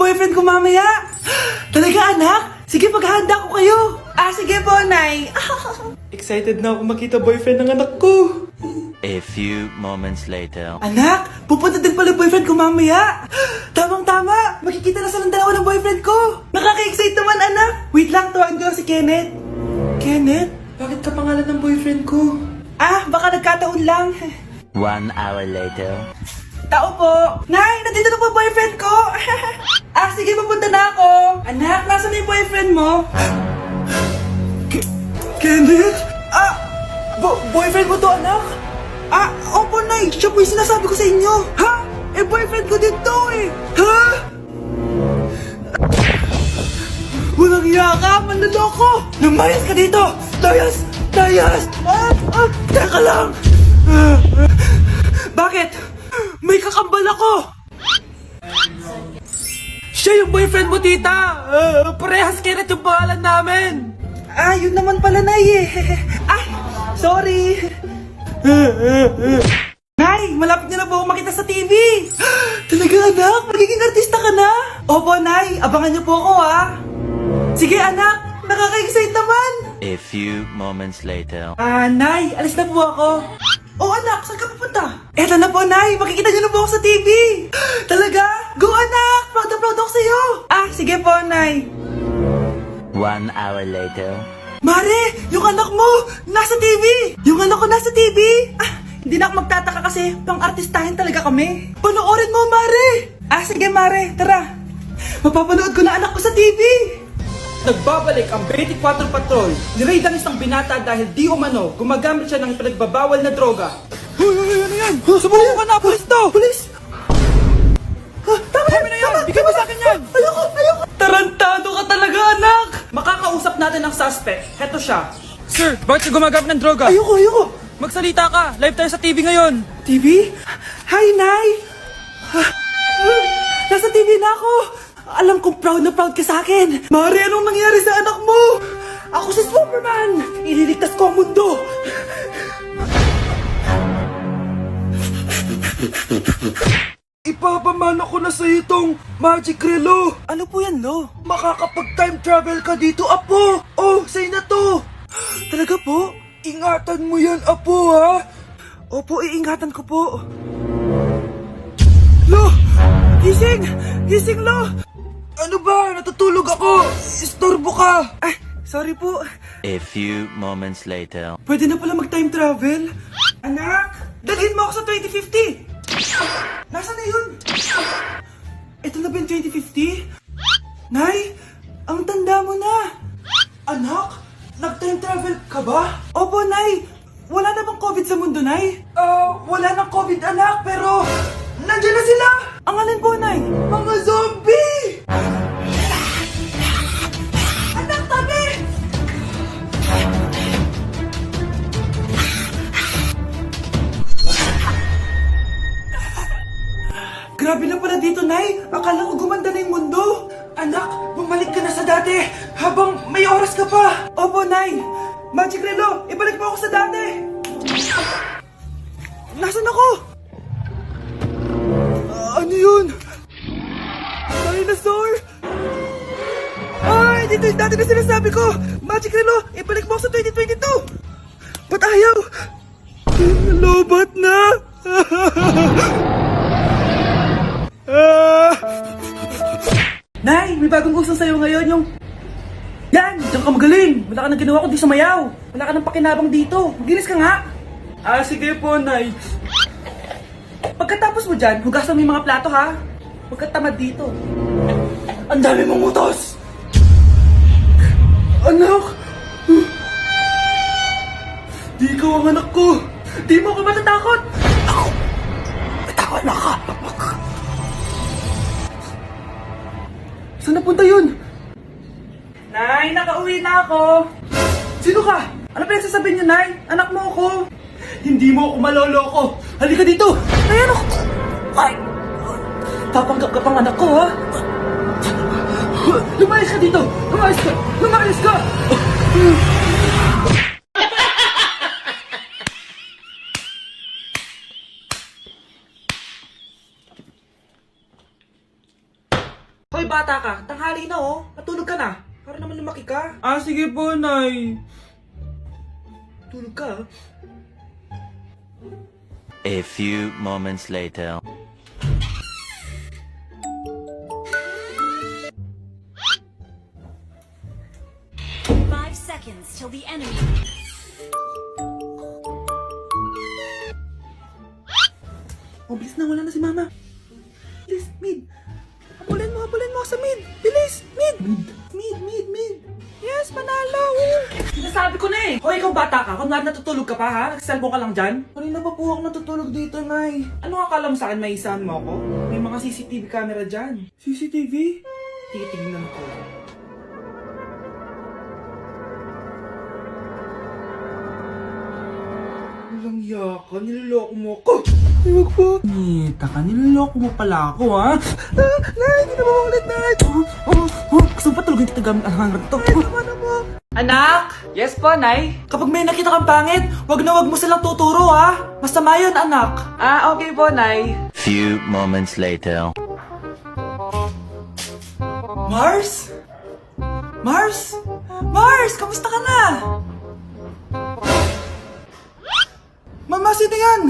boyfriend ko mamaya. Talaga, anak? Sige, paghahanda ko kayo. Sige po, Nay. Excited na ako makita boyfriend ng anak ko. A few moments later. Anak, pupunta din pala boyfriend ko mamaya. Tamang-tama, makikita na silang dalawa ng boyfriend ko. Nakaka-excite naman, anak. Wait lang, tawagin ko lang si Kenneth. Kenneth? Bakit ka pangalan ng boyfriend ko? Baka nagkataon lang. 1 hour later. Tao po. Nay, nandito na po boyfriend ko. Sige, papunta na ako. Anak, nasa na yung boyfriend mo? Kenneth? Boyfriend mo to, anak? Opo, Nay. Siya po yung sinasabi ko sa inyo. Ha? Boyfriend ko din to eh. Ha? Walang iya ka, manloloko. Lumayas ka dito. Layas! Teka lang. Bakit? May kakambal ako. Siya yung boyfriend mo, tita. Parehas Kenneth yung pangalan namin. Yun naman pala, Nay eh. Sorry. Nay, malapit niyo na po ako makita sa TV. Talaga, anak? Magiging artista ka na? Opo, Nay. Abangan niyo po ako, ha? Sige, anak. Nakaka-excite naman. A few moments later. Nay, alis na po ako. Anak, saan ka pupunta? Eto na po, Nay. Makikita niyo na po ako sa TV. Talaga? Go, anak. Proud na proud ako sa'yo. Sige po, Nay. 1 hour later. Mare, yung anak mo, nasa TV. Yung anak ko nasa TV. Hindi na ako magtataka kasi pang-artistahin talaga kami. Panoorin mo, Mare. Sige, Mare. Tara. Mapapanood ko na anak ko sa TV. Nagbabalik ang 24 Patrol. Niraid ang isang binata dahil di umano gumagamit siya ng pinagbabawal na droga. Ano yan? Sumuko ka na, pulis to! Pulis! Tama na yan! Bigay mo sa akin yan! Ayoko! Tarantado ka talaga, anak! Makakausap natin ang suspect. Heto siya. Sir, bakit ka gumagamit ng droga? Ayoko! Magsalita ka! Live tayo sa TV ngayon! TV? Hi, Nay! Nasa TV na ako! Alam kong proud na proud ka sa akin! Mari, anong nangyari sa anak mo? Ako si Superman! Ililigtas ko ang mundo! Ipapamana ko na sa itong Magic Relo! Ano po yan, Lo? Makakapag-time travel ka dito, Apo! Sa'yo na to! Talaga po? Ingatan mo yan, Apo, ha? Opo, iingatan ko po. Lo! Gising! Gising, Lo! Ano ba? Natutulog ako! Istorbo ka! Sorry po. A few moments later. Pwede na pala mag-time travel? Anak! Dalhin mo ako sa 2050! Nasaan na yun? Ito na ba yung 2050? Nay! Ang tanda mo na! Anak! Nag-time travel ka ba? Opo, Nay! Wala na bang COVID sa mundo, Nay? Wala nang COVID, anak, pero... Nandiyan na sila! Ang alin po, Nay? Mga zombie! Anak, tabi! Grabe na pala dito, Nay. Akala ko gumanda na yung mundo. Anak, bumalik ka na sa dati habang may oras ka pa. Opo, Nay. Magic Relo, ibalik mo ako sa dati. Nasaan ako? Ano yun? Dinosaur? Dito yung dati na sinasabi ko. Magic Relo, ibalik mo ako sa 2022. Ba't ayaw? Lobat na. Nay, may bagong uso sa'yo ngayon yung... Yan! Diyan ka magaling! Wala ka nang ginawa kundi sumayaw! Wala ka nang pakinabang dito! Maginis ka nga! Sige po, Nay. Pagkatapos mo dyan, hugasan mo yung mga plato, ha? Huwag ka tamad dito. Ang dami mong utos! Anak! Di ikaw ang anak ko! Di mo ako matatakot! Ako! Matakot na ka! Saan napunta yun? Nay, nakauwi na ako. Sino ka? Ano pinagsasabi niyo, Nay? Anak mo ako. Hindi mo ako maloloko. Halika dito. Ay, ano? Ay! Papanggap ka pang anak ko, ha? Lumayas ka dito. Lumayas ka. Lumayas ka. Hoy, bata ka. Tanghali na oh. Matulog ka na. Para naman lumaki ka. Ah, sige po, Nay. Tulog ka. A few moments later. Five seconds till the enemy. Oh, bilis na. Wala na si Mama. Bilis, mid. Habulin mo ako sa mid. Bilis, mid. Mid. Yes, manalo. Sinasabi ko na eh. Hoy, ikaw bata ka. Kung natutulog ka pa ha? Nagsiselfon ka lang dyan? Kanina pa po ako natutulog dito, Nay. Ano akala mo sa akin, maisahan mo ako? May mga CCTV camera dyan. CCTV? Titignan ko. Walang yaka, niloloko mo ako. Huwag po. Nita ka, niloloko mo pala ako, ha? Nay, hindi na ulit, Nay. Gusto mo pa tulogin kita gamit ang hangar to? Nay, tama na mo. Anak! Yes po, Nay? Kapag may nakita kang pangit, wag mo silang tuturo, ha? Masama yun, anak. Ah, okay po, Nay. Few moments later. Mars? Mars? Mars, kamusta ka na? Mama, sino yan?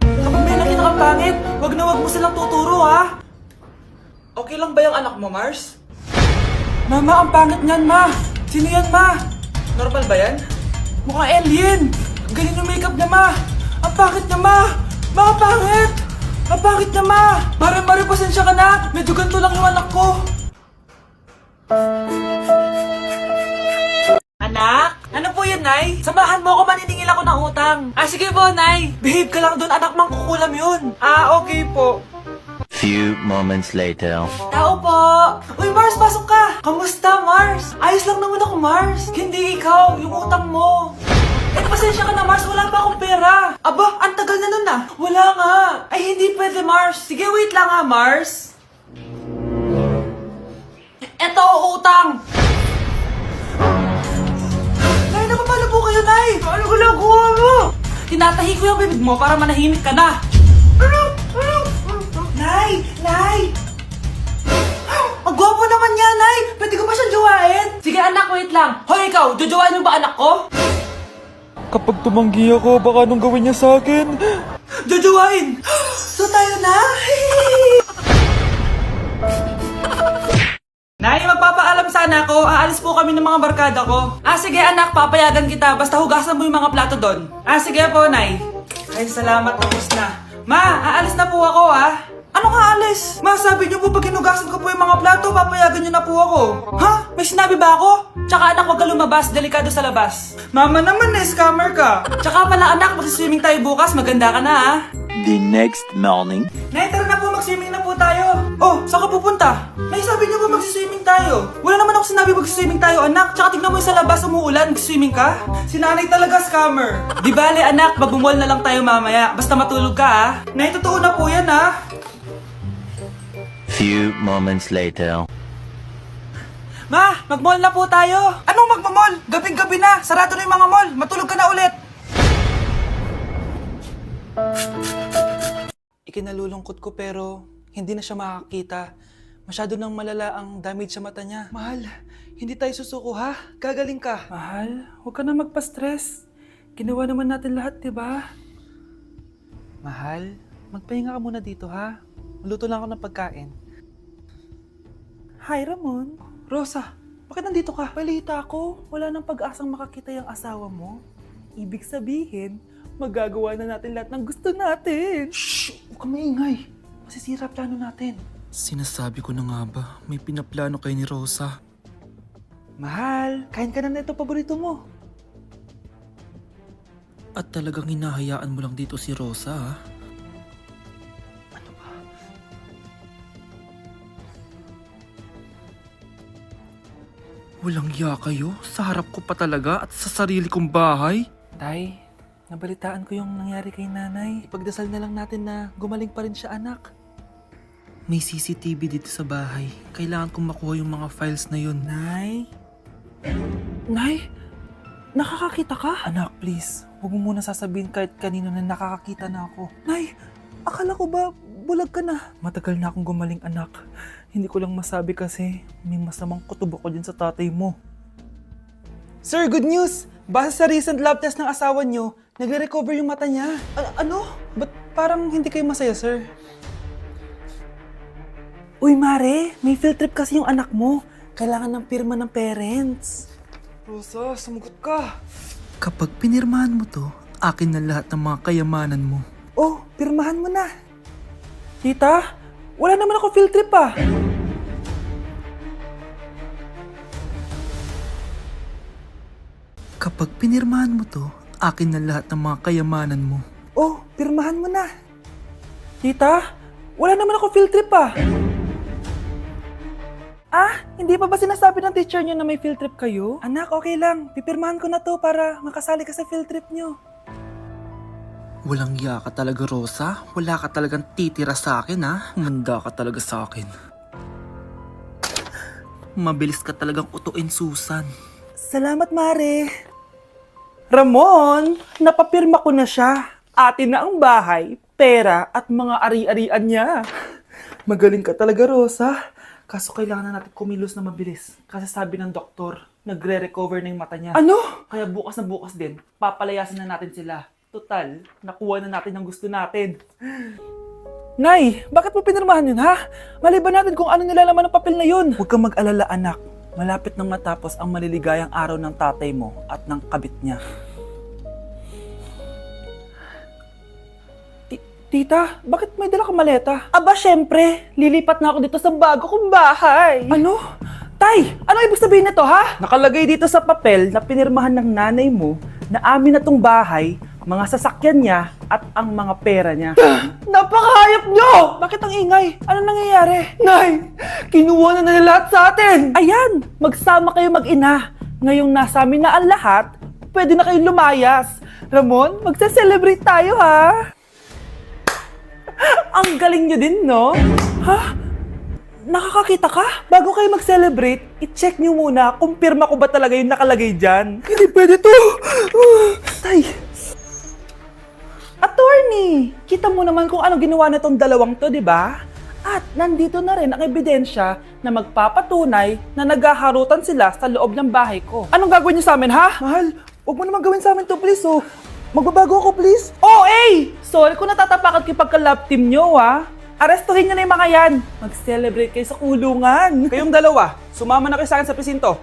Kapag may nakita kang pangit, wag mo silang tuturo, ha? Okay lang ba yung anak mo, Mars? Mama, ang pangit niyan, Ma. Sino yan, Ma? Normal ba yan? Mukhang alien. Ganyan yung makeup niya, Ma. Ang pangit niya, Ma. Ma, ang pangit. Ang pangit niya, Ma. Mare, pasensya ka na. Medyo ganito lang yung anak ko. Anak? Ano po yun, Nay? Samahan mo ako, maniningil ako ng utang. Ah, sige po, Nay. Behave ka lang dun, anak, mangkukulam yun. Ah, okay po. Few moments later. Tao po! Uy, Mars, pasok ka! Kamusta, Mars? Ayos lang naman ako, Mars. Hindi ikaw, yung utang mo. Pasensya ka na, Mars. Wala pa akong pera. Aba, ang tagal na nun ah. Wala nga. Ay, hindi pwede, Mars. Sige, wait lang ha, Mars. Eto, utang. Nay, napapala po kayo, Nay. Ano ginagawa mo? Tinatahi ko yung bibig mo para manahimik ka na. Nay! Ang gwapo naman niya, Nay! Pwede ko ba siyang jowain? Sige anak, wait lang. Hoy ikaw, jojowain mo ba anak ko? Kapag tumanggi ako, baka anong gawin niya sa akin? Jojowain! So tayo na? Nay, magpapaalam sana ako. Aalis po kami ng mga barkada ko. Ah, sige anak, papayagan kita. Basta hugasan mo yung mga plato doon. Ah, sige po, Nay. Ay, salamat. Tapos na. Ma, aalis na po ako, ah. Ano ka alis? Ma, sabi niyo po pag hinugasan ko po yung mga plato, papayagan niyo na po ako. Ha? May sinabi ba ako? Tsaka anak, huwag ka lumabas. Delikado sa labas. Mama naman, scammer ka. Tsaka pala anak, magsiswimming tayo bukas. Maganda ka na, ah. The next morning. Nay, tara na po, mag-swimming na po tayo. Oh, saan ka pupunta? Nay, sabi niyo po mag-swimming tayo. Wala naman ako sinabi mag-swimming tayo, anak. Tsaka tignan mo yung sa labas, umuulan, mag-swimming ka. Si nanay talaga scammer. Di bale, anak, magbumol na lang tayo mamaya. Basta matulog ka, ah. Nay, totoo na po yan, ah. Few moments later. Ma, mag-mall na po tayo. Anong mag-mall? Gabing-gabi na. Sarado na yung mga mall. Matulog ka na ulit. Ikinalulungkot ko pero hindi na siya makakita. Masyado nang malala ang damage sa mata niya. Mahal, hindi tayo susuko ha? Gagaling ka. Mahal, huwag ka na magpa-stress. Ginawa naman natin lahat, di ba? Mahal, magpahinga ka muna dito ha. Maluto lang ako ng pagkain. Hi, Ramon. Rosa, bakit nandito ka? Balita ako, wala nang pag-asang makakita yung asawa mo. Ibig sabihin, magagawa na natin lahat ng gusto natin. Shhh! Huwag ka maingay. Masisira plano natin. Sinasabi ko na nga ba, may pinaplano kayo ni Rosa. Mahal, kain ka na nito paborito mo. At talagang hinahayaan mo lang dito si Rosa, ha? Ano ba? Walang iya kayo? Sa harap ko pa talaga at sa sarili kong bahay? Tay, nabalitaan ko yung nangyari kay nanay. Ipagdasal na lang natin na gumaling pa rin siya, anak. May CCTV dito sa bahay. Kailangan kong makuha yung mga files na yun. Nay? Nay? Nakakakita ka? Anak, please. Huwag mo muna sasabihin kahit kanino na nakakakita na ako. Nay, akala ko ba bulag ka na. Matagal na akong gumaling, anak. Hindi ko lang masabi kasi may masamang kutob ako din sa tatay mo. Sir, good news! Base sa recent lab test ng asawa niyo, nagre-recover yung mata niya. Ano? Ba't parang hindi kayo masaya, sir? Uy, Mare, may field trip kasi yung anak mo. Kailangan ng pirma ng parents. Rosa, sumagot ka. Kapag pinirmahan mo to, akin na lahat ng mga kayamanan mo. Oh, pirmahan mo na. Tita, wala naman ako field trip ah. Kapag pinirmahan mo to, akin na lahat ng mga kayamanan mo. Oh, pirmahan mo na. Tita, wala naman ako field trip ah. Hindi pa ba sinasabi ng teacher niyo na may field trip kayo? Anak, okay lang. Pipirmahan ko na to para makasali ka sa field trip niyo. Walang iya ka talaga, Rosa. Wala ka talagang titira sa akin, ha? Manda ka talaga sa akin. Mabilis ka talagang utuin, Susan. Salamat, Mare. Ramon, napapirma ko na siya. Atin na ang bahay, pera at mga ari-arian niya. Magaling ka talaga, Rosa. Kaso kailangan na natin kumilos na mabilis. Kasi sabi ng doktor, nagre-recover na yung mata niya. Ano? Kaya bukas na bukas din, papalayasin na natin sila. Total, nakuha na natin ang gusto natin. Nay, bakit mo pinirmahan yun, ha? Maliban natin kung ano nilalaman ng papel na yun. Huwag kang mag-alala, anak. Malapit nang matapos ang maliligayang araw ng tatay mo at ng kabit niya. Tita, bakit may dala kang maleta? Aba, syempre. Lilipat na ako dito sa bago kong bahay. Ano? Tay, ano ibig sabihin nito, ha? Nakalagay dito sa papel na pinirmahan ng nanay mo na amin na tong bahay, mga sasakyan niya at ang mga pera niya. Napakahayop nyo! Bakit ang ingay? Ano nangyayari? Nay, kinuha na nila lahat sa atin! Ayan, magsama kayo mag-ina. Ngayong nasa amin na ang lahat, pwede na kayong lumayas. Ramon, magse-celebrate tayo, ha? Ang galing nyo din, no? Ha? Nakakakita ka? Bago kayo mag-celebrate, i-check nyo muna kung pirma ko ba talaga yung nakalagay dyan. Hindi pwede to! Tay! Attorney! Kita mo naman kung ano ginawa na tong dalawang to, di ba? At nandito na rin ang ebidensya na magpapatunay na naghaharutan sila sa loob ng bahay ko. Anong gagawin niyo sa amin, ha? Mahal, huwag mo naman gawin sa amin to, please, oh. Magbabago ako, please. Oh, sorry kung natatapakan kayo pagka-love team nyo, ha? Arestuhin nyo na yung mga yan. Mag-celebrate kayo sa kulungan. Kayong dalawa, sumama na kayo sa akin sa presinto.